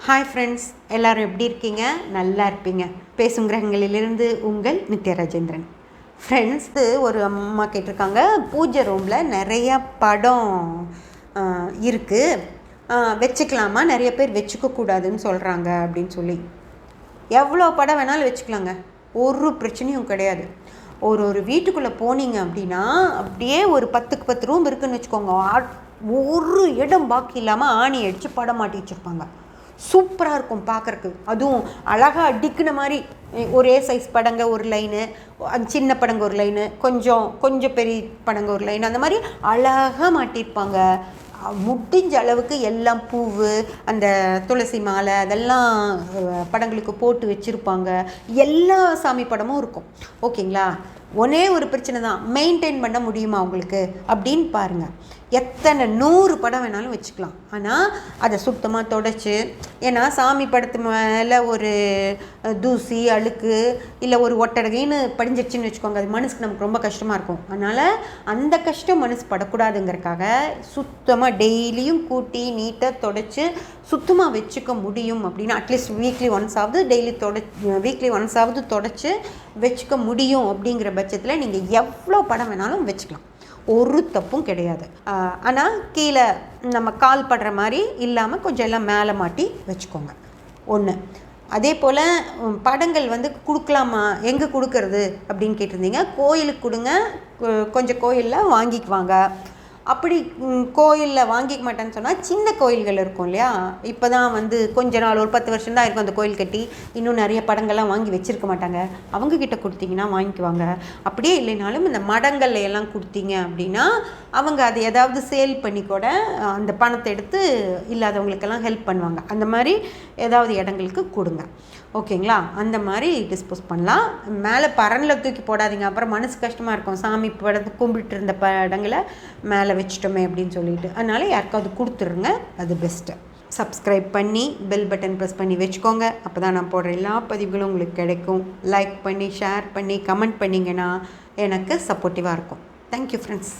Hi friends, எல்லோரும் எப்படி இருக்கீங்க? நல்லா இருப்பீங்க. பேசும் கிரகங்களிலிருந்து உங்கள் நித்யா ராஜேந்திரன். ஃப்ரெண்ட்ஸ், ஒரு அம்மா கேட்டிருக்காங்க, பூஜை ரூமில் நிறையா படம் இருக்குது, வச்சுக்கலாமா? நிறைய பேர் வச்சுக்கக்கூடாதுன்னு சொல்கிறாங்க அப்படின்னு சொல்லி. எவ்வளோ படம் வேணாலும் வச்சுக்கலாங்க, ஒரு பிரச்சனையும் கிடையாது. ஒரு வீட்டுக்குள்ளே போனீங்க அப்படின்னா அப்படியே ஒரு 10க்கு 10 ரூம் இருக்குதுன்னு வச்சுக்கோங்க. ஒரு இடம் பாக்கி இல்லாமல் ஆணி அடித்து படம் மாட்டி வச்சுருப்பாங்க. சூப்பராக இருக்கும் பார்க்குறக்கு. அதுவும் அழகாக அடிக்கின மாதிரி ஒரே சைஸ் படங்க ஒரு லைனு, சின்ன படங்க ஒரு லைனு, கொஞ்சம் பெரிய படங்க ஒரு லைன், அந்த மாதிரி அழகாக மாட்டியிருப்பாங்க. முடிஞ்ச அளவுக்கு எல்லாம் பூவு, அந்த துளசி மாலை, அதெல்லாம் படங்களுக்கு போட்டு வச்சுருப்பாங்க. எல்லா சாமி படமும் இருக்கும். ஓகேங்களா? ஒரே ஒரு பிரச்சனை தான், மெயின்டைன் பண்ண முடியுமா உங்களுக்கு அப்படின்னு பாருங்கள். எத்தனை 100 படம் வேணாலும் வச்சுக்கலாம், ஆனால் அதை சுத்தமாக தொடச்சி, ஏன்னா சாமி படத்து மேலே ஒரு தூசி அழுக்கு இல்லை ஒரு ஒட்டடகைன்னு படிஞ்சிடுச்சின்னு வச்சுக்கோங்க, அது மனசுக்கு நமக்கு ரொம்ப கஷ்டமாக இருக்கும். அதனால் அந்த கஷ்டம் மனசு படக்கூடாதுங்கிறக்காக சுத்தமாக டெய்லியும் கூட்டி நீட்டாக தொடச்சி சுத்தமாக வச்சுக்க முடியும் அப்படின்னு அட்லீஸ்ட் வீக்லி ஒன்ஸாவது தொடச்சி வச்சுக்க முடியும். அப்படிங்கிற பட்சத்தில் நீங்கள் எவ்வளோ படம் வேணாலும் வச்சுக்கலாம், ஒரு தப்பும் கிடையாது. ஆனால் கீழே நம்ம கால் படுற மாதிரி இல்லாமல் கொஞ்சம் எல்லாம் மேலே மாட்டி வச்சுக்கோங்க. ஒன்று. அதே போல் படங்கள் கொடுக்கலாமா, எங்கே கொடுக்கறது அப்படின்னு கேட்டிருந்தீங்க. கோயிலுக்கு கொடுங்க, கொஞ்சம் கோயிலில் வாங்கிக்குவாங்க. அப்படி கோயிலில் வாங்கிக்க மாட்டேன்னு சொன்னால் சின்ன கோயில்கள் இருக்கும் இல்லையா, இப்போ தான் கொஞ்ச நாள் ஒரு 10 வருஷம் தான் இருக்கும் அந்த கோயில் கட்டி, இன்னும் நிறைய படங்கள்லாம் வாங்கி வச்சுருக்க மாட்டாங்க. அவங்கக்கிட்ட கொடுத்தீங்கன்னா வாங்கிக்குவாங்க. அப்படியே இல்லைனாலும் இந்த மடங்கள்ல எல்லாம் கொடுத்தீங்க அப்படின்னா அவங்க அதை ஏதாவது சேல் பண்ணி கூட அந்த பணத்தை எடுத்து இல்லாதவங்களுக்கெல்லாம் ஹெல்ப் பண்ணுவாங்க. அந்த மாதிரி ஏதாவது இடங்களுக்கு கொடுங்க. ஓகேங்களா? அந்த மாதிரி டிஸ்போஸ் பண்ணலாம். மேலே பரனில் தூக்கி போடாதீங்க, அப்புறம் மனசு கஷ்டமாக இருக்கும். சாமி படத்தை கும்பிட்டு இருந்த படங்களை மேலே வச்சிட்டோமே அப்படின்னு சொல்லிட்டு. அதனால் யாருக்காவது கொடுத்துருங்க, அது பெஸ்ட்டு. சப்ஸ்கிரைப் பண்ணி பெல் பட்டன் ப்ரெஸ் பண்ணி வச்சுக்கோங்க. அப்போ தான் நான் போடுற எல்லா பதிவுகளும் உங்களுக்கு கிடைக்கும். லைக் பண்ணி ஷேர் பண்ணி கமெண்ட் பண்ணிங்கன்னா எனக்கு சப்போர்ட்டிவாக இருக்கும். Thank you friends.